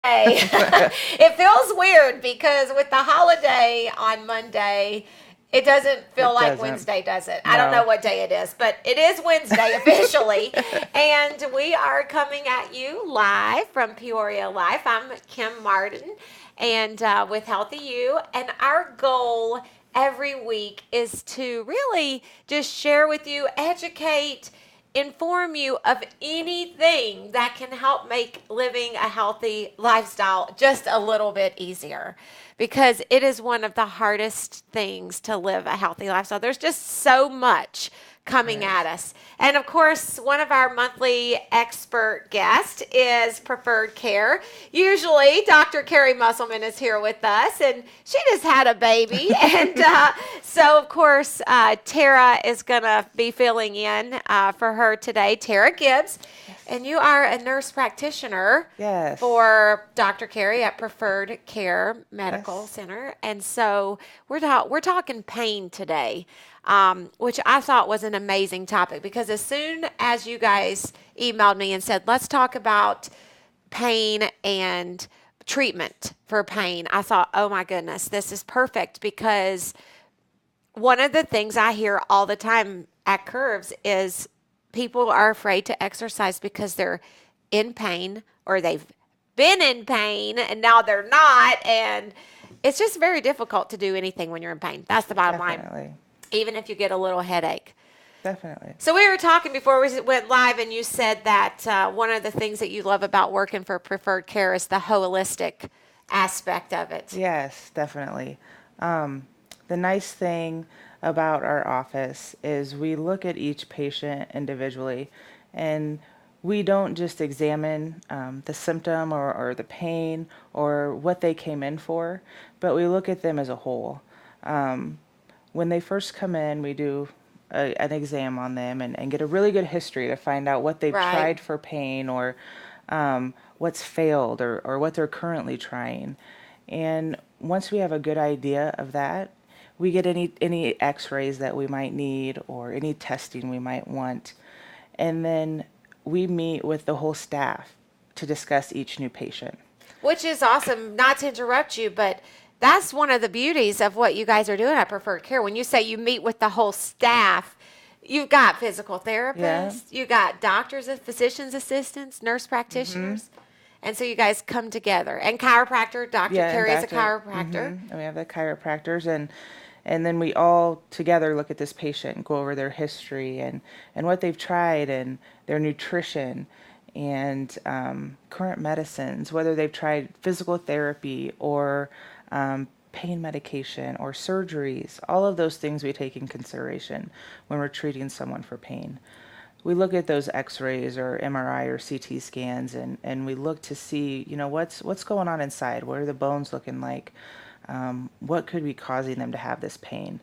It feels weird because with the holiday on Monday, it doesn't feel It like doesn't. Wednesday, does it? I don't know No. what day it is, but it is Wednesday officially. And we are coming at you live from Peoria Life. I'm Kim Martin and with Healthy You. And our goal every week is to really just share with you, educate, inform you of anything that can help make living a healthy lifestyle just a little bit easier because it is one of the hardest things to live a healthy lifestyle. There's just so much coming Right. at us. And of course, one of our monthly expert guests is Preferred Care. Usually, Dr. Carrie Musselman is here with us, and she just had a baby. And so, of course, Tarah is going to be filling in for her today. Tarah Gibbs. And you are a nurse practitioner Yes. for Dr. Carrie at Preferred Care Medical Yes. Center. And so we're talking pain today, which I thought was an amazing topic because as soon as you guys emailed me and said, let's talk about pain and treatment for pain, I thought, oh my goodness, this is perfect because one of the things I hear all the time at Curves is people are afraid to exercise because they're in pain or they've been in pain and now they're not. And it's just very difficult to do anything when you're in pain. That's the bottom line, Definitely. even if you get a little headache. Definitely. So we were talking before we went live, and you said that one of the things that you love about working for Preferred Care is the holistic aspect of it. Yes, definitely. Um, the nice thing about our office is we look at each patient individually and we don't just examine the symptom or the pain or what they came in for, but we look at them as a whole. Um, when they first come in, we do an exam on them and get a really good history to find out what they've Right. tried for pain or what's failed or what they're currently trying. And once we have a good idea of that, we get any x-rays that we might need or any testing we might want. And then we meet with the whole staff to discuss each new patient. Which is awesome. Not to interrupt you, but that's one of the beauties of what you guys are doing at Preferred Care. When you say you meet with the whole staff, you've got physical Yeah. therapists, you got doctors and physicians assistants, nurse practitioners. And so you guys come together. And chiropractor, Dr. Yeah, and Carrie is a doctor. chiropractor. And we have the chiropractors and then we all together look at this patient, go over their history and what they've tried and their nutrition and current medicines, whether they've tried physical therapy or pain medication or surgeries. All of those things we take in consideration when we're treating someone for pain. We look at those x-rays or MRI or CT scans and we look to see, what's going on inside. What are the bones looking like? What could be causing them to have this pain?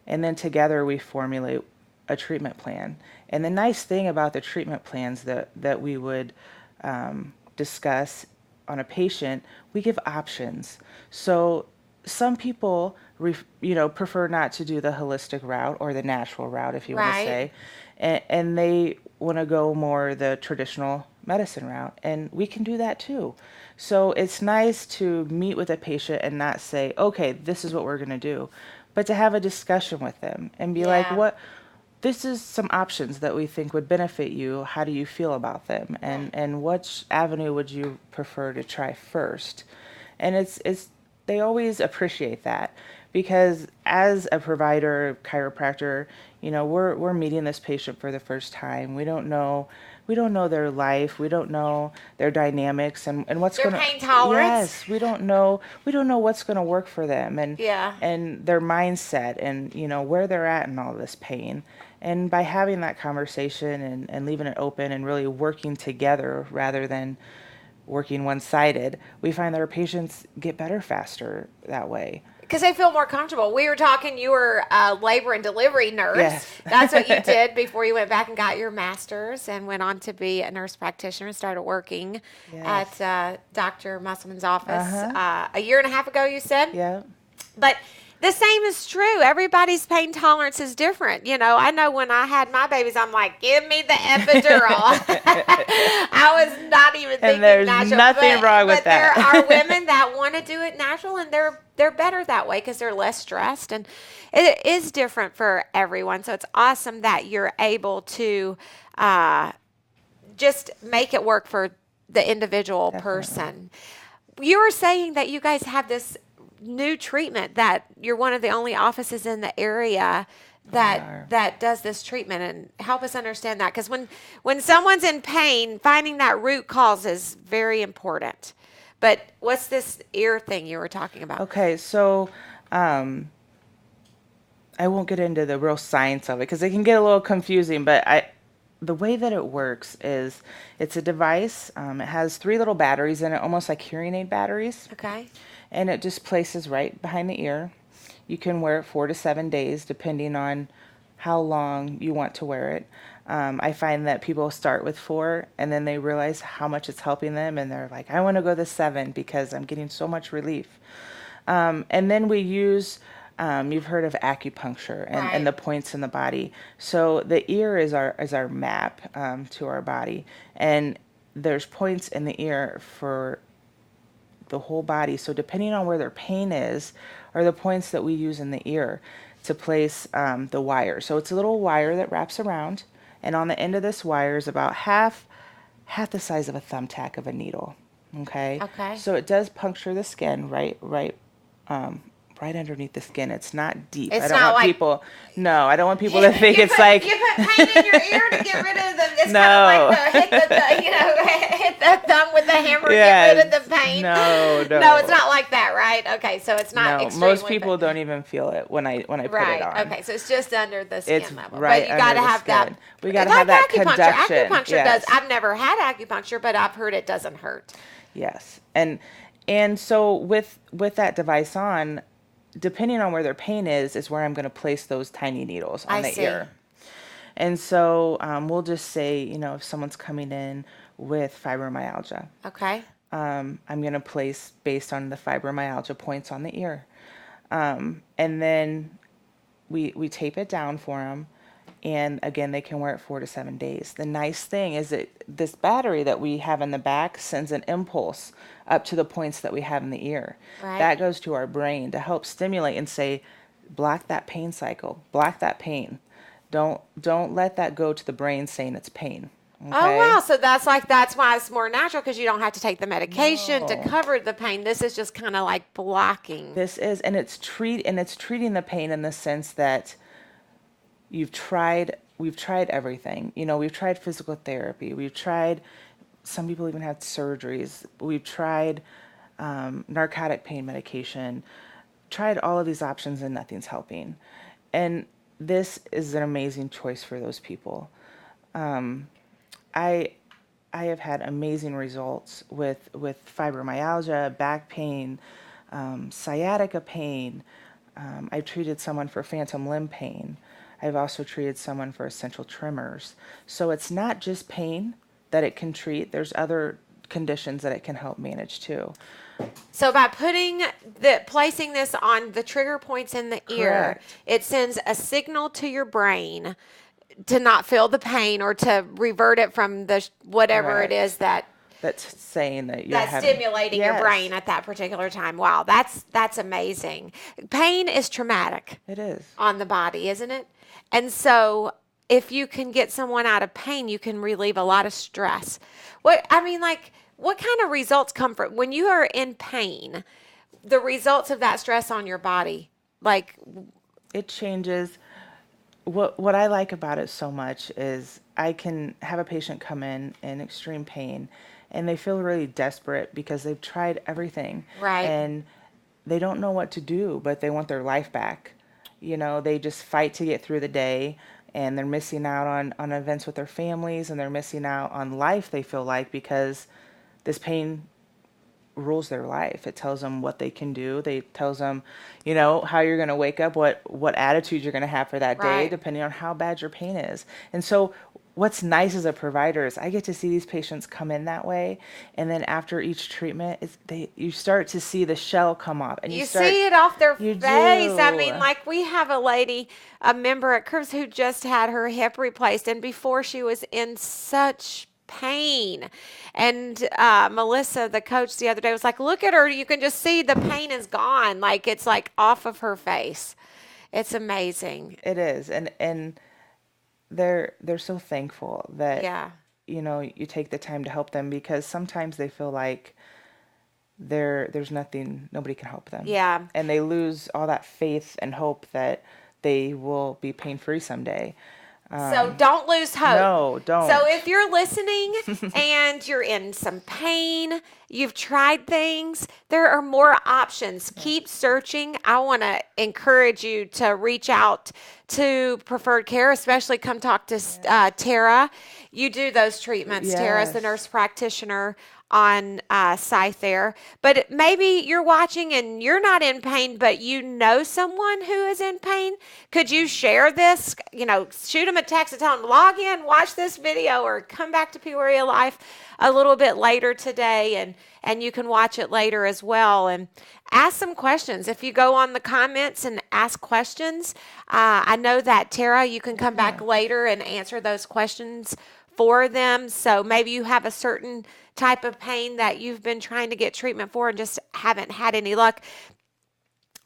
And then together we formulate a treatment plan. And the nice thing about the treatment plans that we would discuss on a patient, we give options. So some people, prefer not to do the holistic route or the natural route, if you want to Right. say, and they want to go more the traditional medicine route, and we can do that too. So it's nice to meet with a patient and not say, okay, this is what we're going to do, but to have a discussion with them and be like, Yeah. what, this is some options that we think would benefit you. How do you feel about them? And which avenue would you prefer to try first? And it's they always appreciate that because as a provider, chiropractor, we're meeting this patient for the first time. We don't know their life. We don't know their dynamics and what's Their gonna. pain tolerance. Yes, we don't know what's gonna work for them and Yeah. and their mindset and where they're at in all this pain. And by having that conversation and leaving it open and really working together rather than working one-sided, we find that our patients get better faster that way. Because they feel more comfortable. We were talking, you were a labor and delivery nurse. Yes. That's what you did before you went back and got your master's and went on to be a nurse practitioner and started working Yes. at Dr. Musselman's office Uh-huh. a year and a half ago, you said? Yeah. But The same is true. Everybody's pain tolerance is different. I know when I had my babies, I'm like, give me the epidural. I was not even thinking And there's natural. nothing wrong with but there that. are women that want to do it natural, and they're better that way because they're less stressed, and it is different for everyone. So it's awesome that you're able to just make it work for the individual Definitely. person. You were saying that you guys have this new treatment, that you're one of the only offices in the area that does this treatment, and help us understand that, because when someone's in pain, finding that root cause is very important. But what's this ear thing you were talking about? Okay, so I won't get into the real science of it because it can get a little confusing, but the way that it works is it's a device. It has 3 little batteries in it, almost like hearing aid batteries. Okay. And it just places right behind the ear. You can wear it 4 to 7 days, depending on how long you want to wear it. I find that people start with 4 and then they realize how much it's helping them, and they're like, I want to go to 7 because I'm getting so much relief. And then we use, you've heard of acupuncture and the points in the body. So the ear is our map to our body, and there's points in the ear for the whole body. So depending on where their pain is, are the points that we use in the ear to place the wire. So it's a little wire that wraps around, and on the end of this wire is about half the size of a thumbtack of a needle. Okay. Okay. So it does puncture the skin right underneath the skin. It's not deep. It's I don't not want like people. No, I don't want people to think it's like. You put pain in your ear to get rid of the. It's No. kind of like hit the thumb with the hammer, Yes. get rid of the pain. No. No, it's not like that, right? Okay, so it's not. No, extremely most people don't even feel it when I put Right. it on. Okay, so it's just under the skin It's level. right But you got to under the have that. skin. We got to like have that acupuncture. conduction. Acupuncture Yes. does. I've never had acupuncture, but I've heard it doesn't hurt. Yes. And so with that device on, depending on where their pain is where I'm going to place those tiny needles on I the see. ear. And so we'll just say, if someone's coming in with fibromyalgia, Okay. I'm going to place based on the fibromyalgia points on the ear. And then we tape it down for them. And again, they can wear it 4 to 7 days. The nice thing is that this battery that we have in the back sends an impulse up to the points that we have in the ear. Right. That goes to our brain to help stimulate and say, block that pain cycle, block that pain. Don't let that go to the brain saying it's pain. Okay? Oh wow! So that's why it's more natural, because you don't have to take the medication to cover the pain. This is just kind of like blocking. This is, and it's treating the pain in the sense that we've tried everything. We've tried physical therapy. We've tried, some people even had surgeries. We've tried narcotic pain medication, tried all of these options, and nothing's helping. And this is an amazing choice for those people. I have had amazing results with fibromyalgia, back pain, sciatica pain. I've treated someone for phantom limb pain. I've also treated someone for essential tremors. So it's not just pain that it can treat. There's other conditions that it can help manage too. So by placing this on the trigger points in the ear, Correct. it sends a signal to your brain to not feel the pain, or to revert it from the whatever Correct. it is that's saying that you're stimulating your Yes. brain at that particular time. Wow, that's amazing. Pain is traumatic. It is. On the body, isn't it? And so if you can get someone out of pain, you can relieve a lot of stress. What kind of results come from when you are in pain? The results of that stress on your body, It changes. What I like about it so much is I can have a patient come in extreme pain, and they feel really desperate because they've tried everything. Right. And they don't know what to do, but they want their life back. They just fight to get through the day, and they're missing out on events with their families, and they're missing out on life, they feel like, because this pain rules their life. It tells them what they can do. It tells them, how you're going to wake up, what attitude you're going to have for that day, Right. depending on how bad your pain is. And so what's nice as a provider is I get to see these patients come in that way, and then after each treatment, you start to see the shell come off, and You see it off their you face. I mean, do. like we have a lady, a member at Curves who just had her hip replaced, and before she was in such pain. And Melissa, the coach the other day, was like, "Look at her. You can just see the pain is gone. Like it's like off of her face. It's amazing." It is, and they're so thankful that Yeah. you take the time to help them, because sometimes they feel like there's nothing, nobody can help them, Yeah. and they lose all that faith and hope that they will be pain free someday. So don't lose hope. No, So don't. if you're listening and you're in some pain, you've tried things, there are more options. Keep searching. I want to encourage you to reach out to Preferred Care, especially come talk to Tarah. You do those treatments. Tarah's the Yes. nurse practitioner on site there. But maybe you're watching and you're not in pain, but you know someone who is in pain. Could you share this? Shoot them a text and tell them, log in, watch this video, or come back to Peoria Life a little bit later today, and you can watch it later as well. And ask some questions. If you go on the comments and ask questions, I know that Tarah, you can come back later and answer those questions for them. So maybe you have a certain type of pain that you've been trying to get treatment for and just haven't had any luck.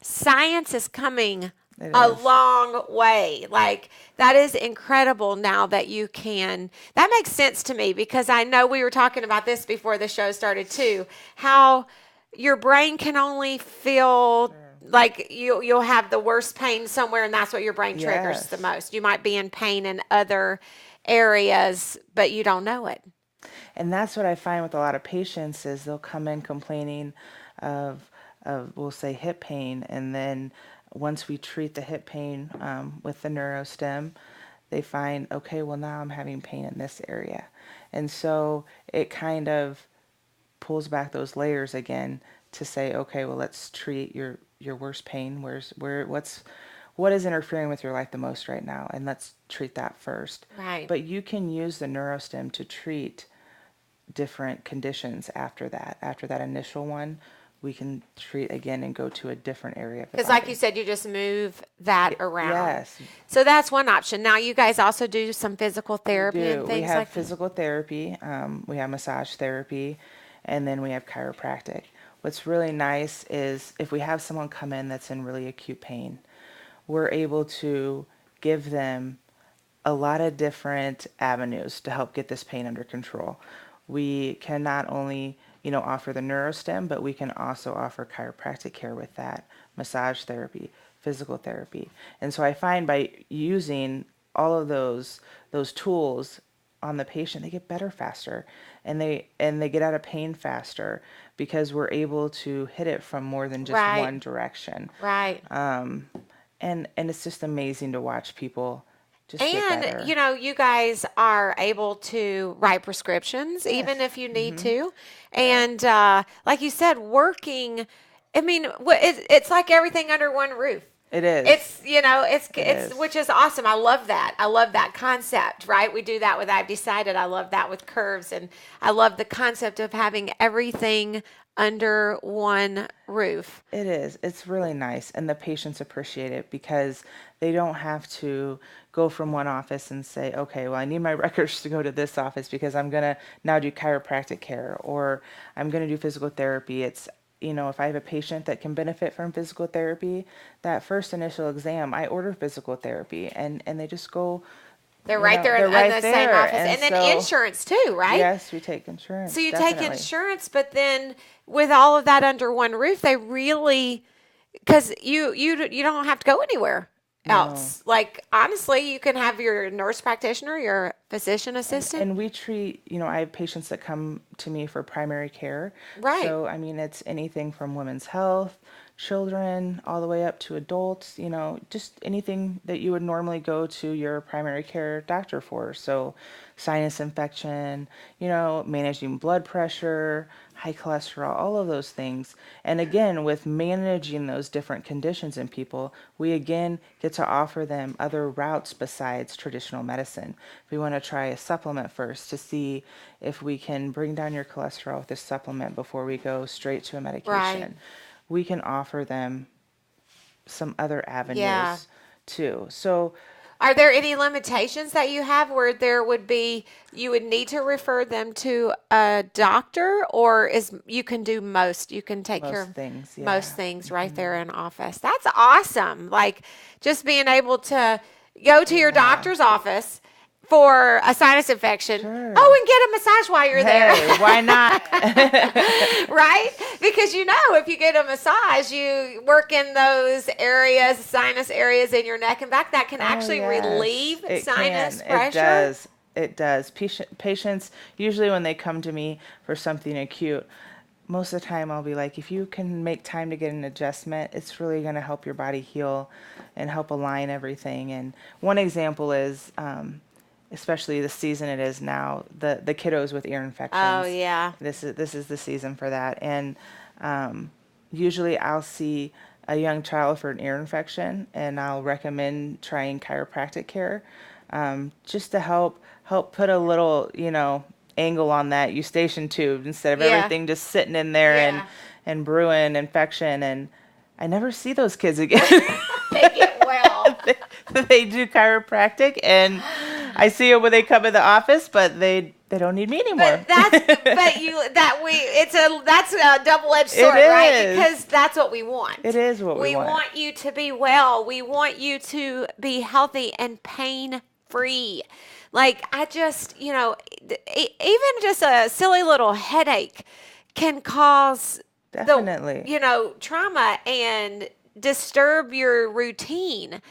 Science is coming It a is. long way. Like that is incredible now that you can. That makes sense to me because I know we were talking about this before the show started too. How your brain can only feel like you'll have the worst pain somewhere, and that's what your brain triggers the Yes. most. You might be in pain in other areas, but you don't know it. And that's what I find with a lot of patients is they'll come in complaining of, we'll say, hip pain, and then once we treat the hip pain with the neurostim, they find, okay, well now I'm having pain in this area. And so it kind of pulls back those layers again to say, okay, well let's treat your worst pain. What is interfering with your life the most right now, and let's treat that first. Right. But you can use the neurostim to treat different conditions after that. After that initial one, we can treat again and go to a different area of the Because, like body. you said, you just move that around. Yes, So that's one option. Now, you guys also do some physical we therapy and do. We things have like that. physical therapy, we have massage therapy, and then we have chiropractic. What's really nice is if we have someone come in that's in really acute pain, we're able to give them a lot of different avenues to help get this pain under control. We can not only, offer the neurostim, but we can also offer chiropractic care with that, massage therapy, physical therapy. And so I find by using all of those tools on the patient, they get better faster, and they get out of pain faster because we're able to hit it from more than just Right. one direction. Right. And it's just amazing to watch people just get And, better. you guys are able to write prescriptions even Yes. if you need to. And, like you said, working, I mean, it's like everything under one roof. It is. It It's is. which is awesome. I love that. I love that concept, right? We do that with I've Decided. I love that with Curves, and I love the concept of having everything under one roof. It is. It's really nice, and the patients appreciate it because they don't have to go from one office and say, okay, well, I need my records to go to this office because I'm going to now do chiropractic care, or I'm going to do physical therapy. It's, if I have a patient that can benefit from physical therapy, that first initial exam, I order physical therapy, and they just go, They're right there they're in right the same there. office, And and then so, insurance too, right? yes, we take So insurance, you take definitely. insurance, but then with all of that under one roof, they really because you don't have to go anywhere No. else. Like honestly, you can have your nurse practitioner, your physician assistant, And we treat, I have patients that come to me for primary care. right? So, I mean, it's anything from women's health, children, all the way up to adults, just anything that you would normally go to your primary care doctor for. So, sinus infection, managing blood pressure, high cholesterol, all of those things. And again, with managing those different conditions in people, we again get to offer them other routes besides traditional medicine. If we want to try a supplement first to see if we can bring down your cholesterol with this supplement before we go straight to a medication. Right. We can offer them some other Yeah. avenues too. So Are there any limitations that you have where there would be you would need to refer them to a doctor, or is you can do most, you can take care most of things, most yeah. things right there in office. That's awesome. Like just being able to go to your Yeah. doctor's office for a sinus infection. Sure. Oh, and get a massage while you're there. Hey, why not? Right? Because if you get a massage, you work in those areas, sinus areas in your neck and back that can Oh, actually relieve yes, it sinus can. It pressure. does. It does. Patients, usually when they come to me for something acute, most of the time I'll be like, if you can make time to get an adjustment, it's really going to help your body heal and help align everything. And one example is, especially the season it is now, the kiddos with ear Oh, infections. yeah. This is the season for that. And usually I'll see a young child for an ear infection, and I'll recommend trying chiropractic care, just to help put a little, angle on that eustachian tube instead of Yeah. everything just sitting in there Yeah. and brewing infection. And I never see those kids again. They get well. They do chiropractic, and I see them when they come in the office, but they don't need me anymore. That's a double-edged sword, right? is. Because that's what we want. It is what we want. We want you to be well. We want you to be healthy and pain-free. Like I just, even just a silly little headache can cause Definitely. trauma and disturb your routine.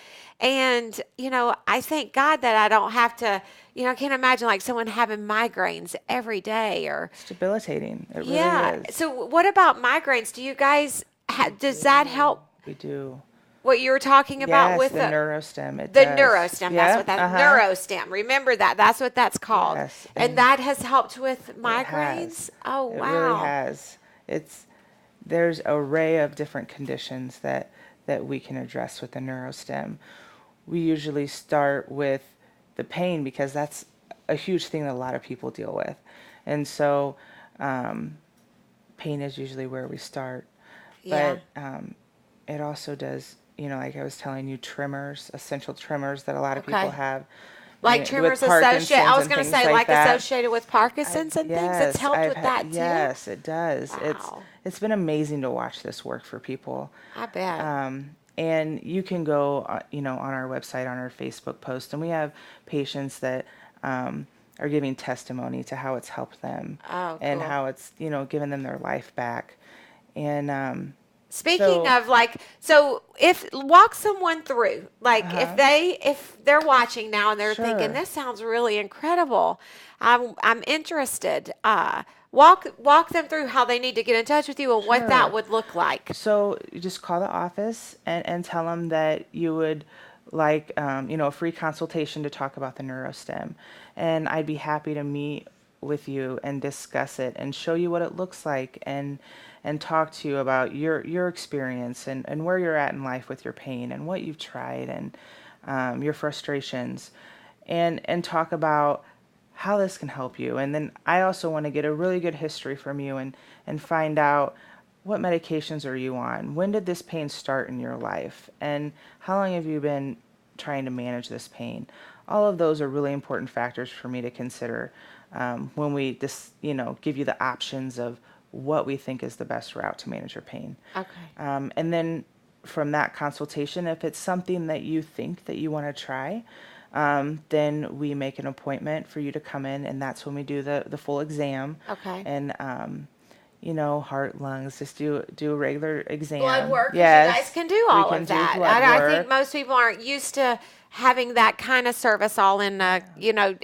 And, I thank God that I don't have to, I can't imagine like someone having migraines every day or. It's debilitating. It really Yeah. is. So what about migraines? Do you guys, does that help We do. what you were talking about Yes, with the neurostem. It the does. neurostem? Yeah, That's what that neurostem. Remember that. That's what that's called. Yes, And that has helped with It migraines? has. Oh, It wow. really has. There's an array of different conditions that we can address with the neurostem. We usually start with the pain because that's a huge thing that a lot of people deal with. And so pain is usually where we start. Yeah. But it also does, like I was telling you, tremors, essential tremors that a lot of Okay. people have. Like with tremors Parkinson's associated, I was and going to things say like that. associated with Parkinson's and things. It's helped with that too. Yes, it does. Wow. It's been amazing to watch this work for people. I bet. And you can go, on our website, on our Facebook post, and we have patients that are giving testimony to how it's helped them Oh, and cool. how it's, given them their life back. And Speaking so- of so if walk someone through, like Uh-huh. if they're watching now and they're thinking, Sure. this sounds really incredible. I'm interested. Walk them through how they need to get in touch with you and what that Sure. would look like. So you just call the office and tell them that you would like, a free consultation to talk about the neurostem. And I'd be happy to meet with you and discuss it and show you what it looks like and talk to you about your experience and where you're at in life with your pain and what you've tried and your frustrations and talk about how this can help you. And then I also want to get a really good history from you and find out what medications are you on? When did this pain start in your life? And how long have you been trying to manage this pain? All of those are really important factors for me to consider when we just, give you the options of what we think is the best route to manage your pain. Okay. And then from that consultation, if it's something that you think that you want to try, then we make an appointment for you to come in, and that's when we do the full exam. Okay. And heart, lungs, just do a regular exam. Blood work. 'Cause Yes, you guys can do we all can of do that. blood I work. think most people aren't used to having that kind of service all in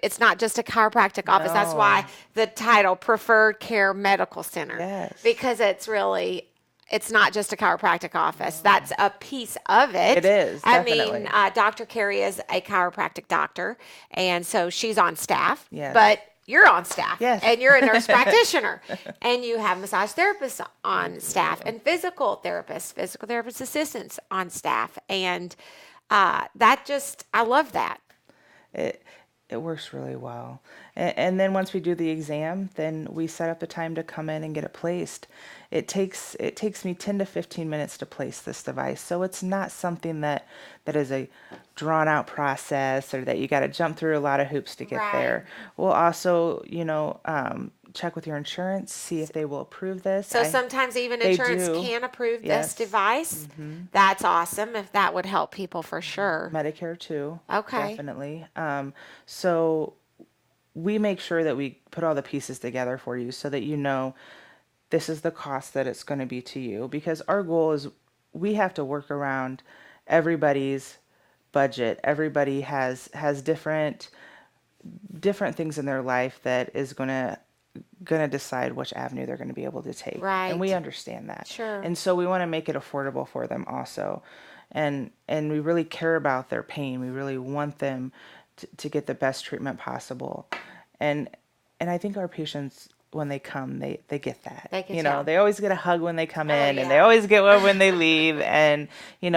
it's not just a chiropractic office. That's No. why the title Preferred Care Medical Center. Yes. Because it's not just a chiropractic office. That's a piece of it. It is, I definitely. mean, Dr. Carrie is a chiropractic doctor, and so she's on staff. Yes. But you're on staff. Yes. And you're a nurse practitioner. And you have massage therapists on staff and physical therapist assistants on staff. And I love that. It It works really well. And then once we do the exam, then we set up the time to come in and get it placed. It takes me 10 to 15 minutes to place this device. So it's not something that is a drawn out process or that you got to jump through a lot of hoops to get Right. there. We'll also, check with your insurance, see if they will approve this. So sometimes even they insurance do. can approve this Yes. device. That's awesome if that would help people for sure. Medicare too. Okay. Definitely. So we make sure that we put all the pieces together for you so that you know this is the cost that it's going to be to you, because our goal is we have to work around everybody's budget. Everybody has different things in their life that is going to decide which avenue they're going to be able to take. Right. And we understand that. Sure. And so we want to make it affordable for them also. And we really care about their pain. We really want them to get the best treatment possible. And I think our patients, when they come, they get that. They can tell. They always get a hug when they come Oh, in, yeah. and they always get one when they leave. And we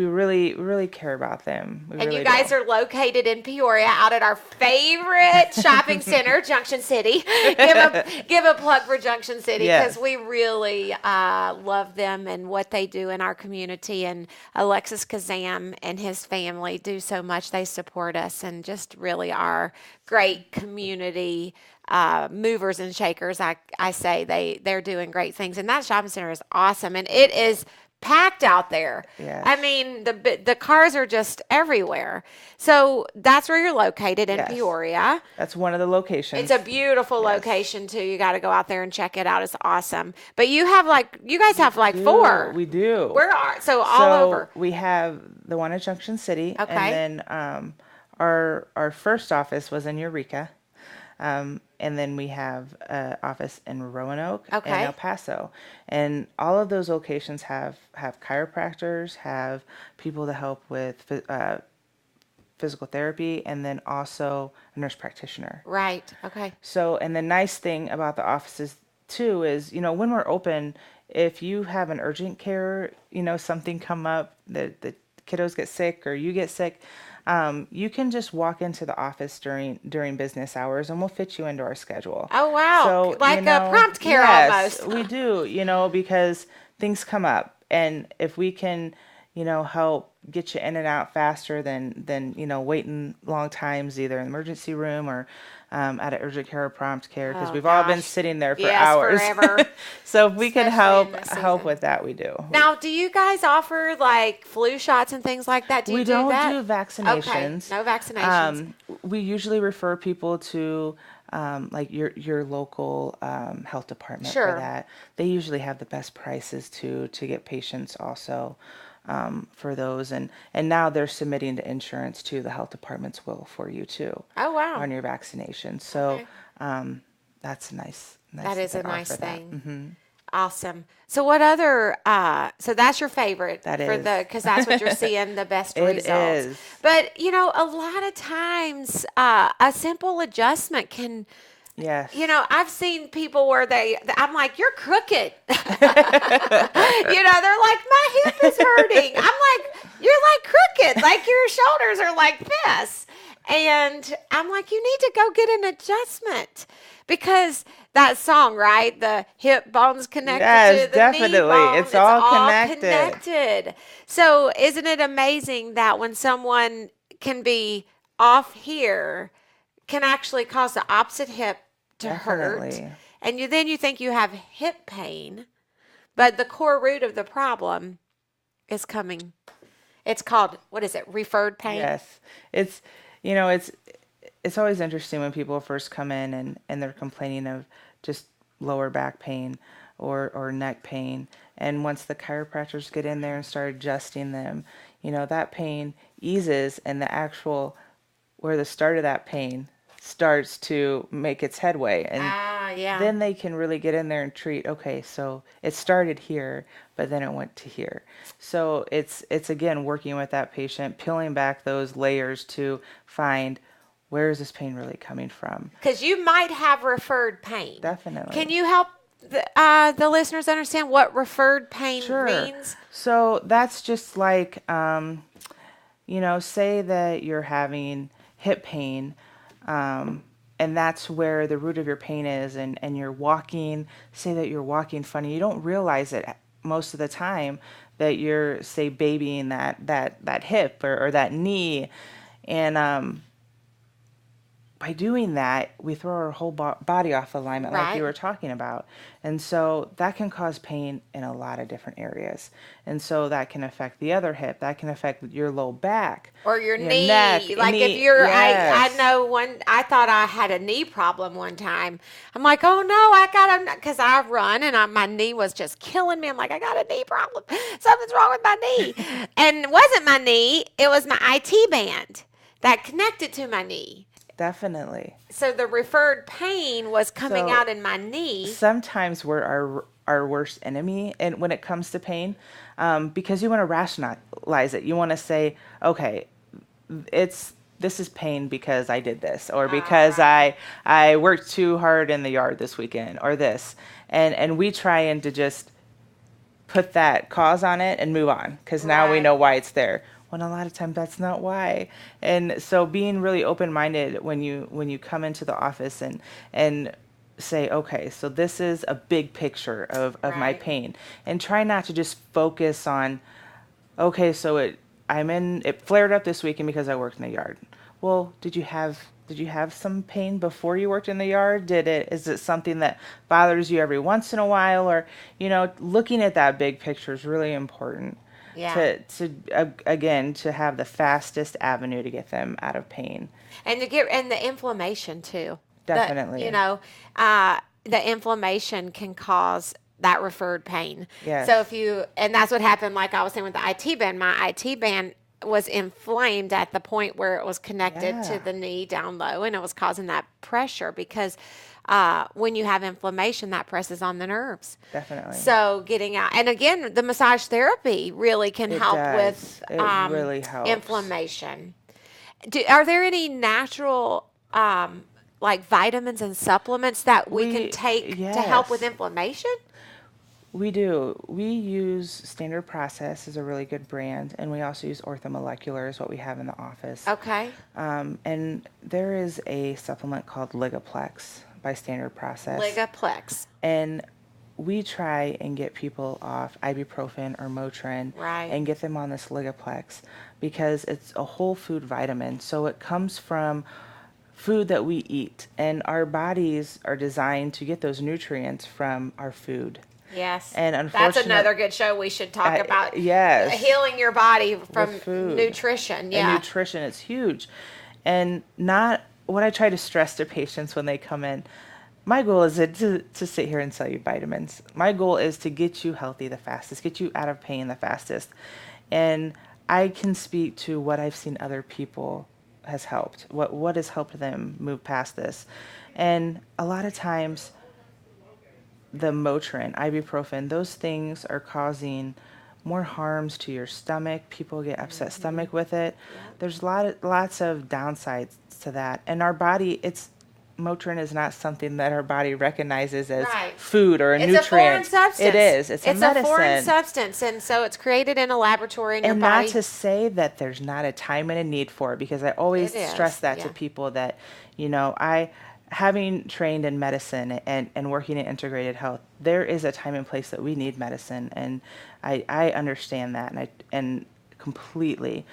really care about them. We And really you guys do. are located in Peoria, out at our favorite shopping center, Junction City. Give a plug for Junction City, because Yes. we really love them and what they do in our community. And Alexis Kazam and his family do so much. They support us and just really are great community movers and shakers. I say they're doing great things, and that shopping center is awesome, and it is packed out there. Yes. I mean, the cars are just everywhere. So that's where you're located in Yes. Peoria. That's one of the locations. It's a beautiful location too. You got to go out there and check it out. It's awesome. But you guys have like four. We do. Where are so all over? We have the one at Junction City. Okay. And then our first office was in Eureka. And then we have an office in Roanoke Okay. and El Paso. And all of those locations have chiropractors, have people to help with physical therapy, and then also a nurse practitioner. Right. Okay. So, and the nice thing about the offices too is, when we're open, if you have an urgent care, something come up, the kiddos get sick or you get sick, you can just walk into the office during business hours, and we'll fit you into our schedule. Oh, wow. So, Like a prompt care yes, almost. we do, because things come up, and if we can, help get you in and out faster than waiting long times either in the emergency room or at an urgent care or prompt care, because Oh, we've all been gosh. sitting there for Yes, hours. forever. So if we can Especially in help this help season. with that, we do. Now, do you guys offer like flu shots and things like that? Do you We do don't that? do vaccinations. Okay, no vaccinations. We usually refer people to like your local health department Sure. for that. They usually have the best prices to get patients also for those, and now they're submitting to insurance too. The health departments will for you too Oh, wow. on your vaccination. So Okay. that's nice. That is a they offer nice that. thing. Awesome. So what other, so that's your favorite That for is. because that's what you're seeing the best It results. is. But, a lot of times a simple adjustment can, Yes. I've seen people where I'm like, you're crooked. They're like, my hip is hurting. I'm like, you're like crooked. Like your shoulders are like this. And I'm like, you need to go get an adjustment, because that song, right? The hip bones connected Yes, to the definitely. knee bone. It's all connected. Connected. So isn't it amazing that when someone can be off here, can actually cause the opposite hip to hurt? Definitely. And then you think you have hip pain, but the core root of the problem is coming. It's called, what is it? Referred pain? Yes. It's always interesting when people first come in and they're complaining of just lower back pain or neck pain. And once the chiropractors get in there and start adjusting them, that pain eases, and where the start of that pain starts to make its headway. And Yeah. then they can really get in there and treat, okay, so it started here, but then it went to here. So it's again working with that patient, peeling back those layers to find, where is this pain really coming from? Because you might have referred pain. Definitely. Can you help the listeners understand what referred pain Sure. means? So that's just like, say that you're having hip pain, And that's where the root of your pain is. And you're walking, say that you're walking funny. You don't realize it most of the time that you're, say, babying that hip or that knee. And by doing that, we throw our whole body off alignment, like you Right. were talking about. And so that can cause pain in a lot of different areas. And so that can affect the other hip. That can affect your low back, Or your your neck, knee. Like if knee. you're, I Yes, know I thought I had a knee problem one time. I'm like, oh no, I got a, because I run and my knee was just killing me. I'm like, I got a knee problem. Something's wrong with my knee. And it wasn't my knee, it was my IT band that connected to my knee. definitely. So the referred pain was coming So out in my knee. sometimes we're our worst enemy, and when it comes to pain, because you want to rationalize it. You want to say, okay, this is pain because I did this, or because Right. I worked too hard in the yard this weekend, or this, and we try and to just put that cause on it and move on because now we Right. know why it's there. When a lot of times that's not why. And so being really open-minded when you come into the office and say, okay, so this is a big picture of my Right. pain, and try not to just focus on, okay, so it flared up this weekend because I worked in the yard. Well, did you have some pain before you worked in the yard? Is it something that bothers you every once in a while? Or, looking at that big picture is really important Yeah. again, to have the fastest avenue to get them out of pain. And to get and the inflammation too. The you Definitely. know, the inflammation can cause that referred pain. So Yes. if you and that's what happened. Like I was saying with the IT band, my IT band was inflamed at the point where it was connected to Yeah, the knee down low, and it was causing that pressure because when you have inflammation, that presses on the nerves. definitely. So getting out, and again, the massage therapy really can It help does. with It really helps. inflammation. Are there any natural, like vitamins and supplements that we can take to help with Yes. inflammation? We do. We use Standard Process as a really good brand, and we also use Orthomolecular is what we have in the office. Okay. And there is a supplement called Ligaplex by Standard Process, Ligaplex. and we try and get people off ibuprofen or Motrin Right. and get them on this Ligaplex because it's a whole food vitamin. So it comes from food that we eat, and our bodies are designed to get those nutrients from our food. Yes. And That's unfortunately, another good show we should talk about. yes, Healing your body from with food nutrition. and Yeah. nutrition is huge. And not what I try to stress to patients when they come in. My goal is to sit here and sell you vitamins. My goal is to get you healthy the fastest, get you out of pain the fastest. And I can speak to what I've seen other people has helped, what has helped them move past this. And a lot of times the Motrin, ibuprofen, those things are causing more harms to your stomach. People get upset stomach with it. There's lots of downsides to that. And our body, Motrin is not something that our body recognizes as Right. food or a It's a foreign nutrient. substance. It is. It's a It's a foreign medicine. substance, and so it's created in a laboratory in your And not body. to say that there's not a time and a need for it, because I always It stress is. that to Yeah. people that, I, having trained in medicine and working in integrated health, there is a time and place that we need medicine. And I understand that and completely,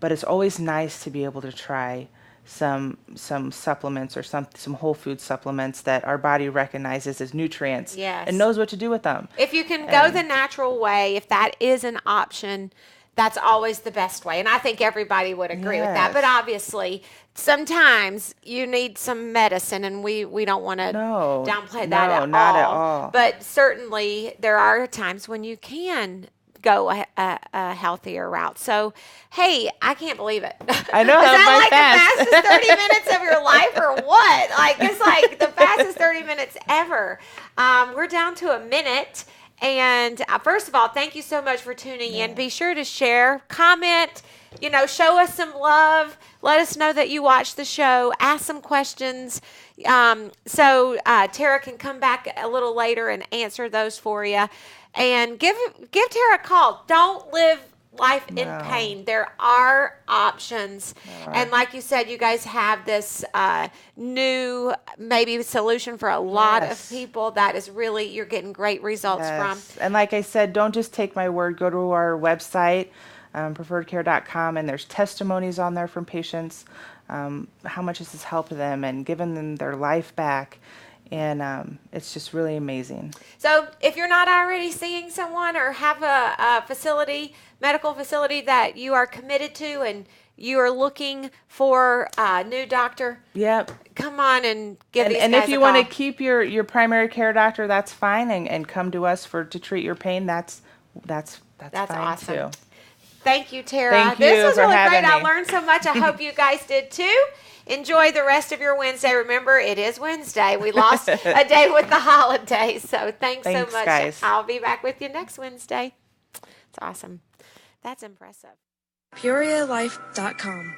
but it's always nice to be able to try some supplements or some whole food supplements that our body recognizes as nutrients Yes. and knows what to do with them. If you can go the And natural way, if that is an option, that's always the best way. And I think everybody would agree with that. But yes. obviously, sometimes you need some medicine, and we don't want to No, downplay that no, at not at all. all. But certainly, there are times when you can go a healthier route. So, hey, I can't believe it. I know, Is that was that my like fast. the fastest 30 minutes of your life or what? Like, it's like the fastest 30 minutes ever. We're down to a minute. And first of all, thank you so much for tuning in. Be sure to share, comment, show us some love. Let us know that you watched the show. Ask some questions. So Tarah can come back a little later and answer those for you. And give Tarah a call. Don't live life in No. pain. There are options. And like you said, you guys have this new maybe solution for a lot of Yes. people that is really, you're getting great results from. Yes. And like I said, don't just take my word. Go to our website, preferredcare.com, and there's testimonies on there from patients, how much this has helped them and given them their life back. And it's just really amazing. So if you're not already seeing someone or have a facility, medical facility that you are committed to and you are looking for a new doctor, Yep. come on and give these And guys if you a want to call. keep your primary care doctor, that's fine, and come to us to treat your pain. That's That's fine awesome. too. Thank you, Tara. Thank This you was for really having great. I me. learned so much. I hope you guys did too. Enjoy the rest of your Wednesday. Remember, it is Wednesday. We lost a day with the holidays. So thanks so Thanks, much. guys. I'll be back with you next Wednesday. It's awesome. That's impressive. PeoriaLife.com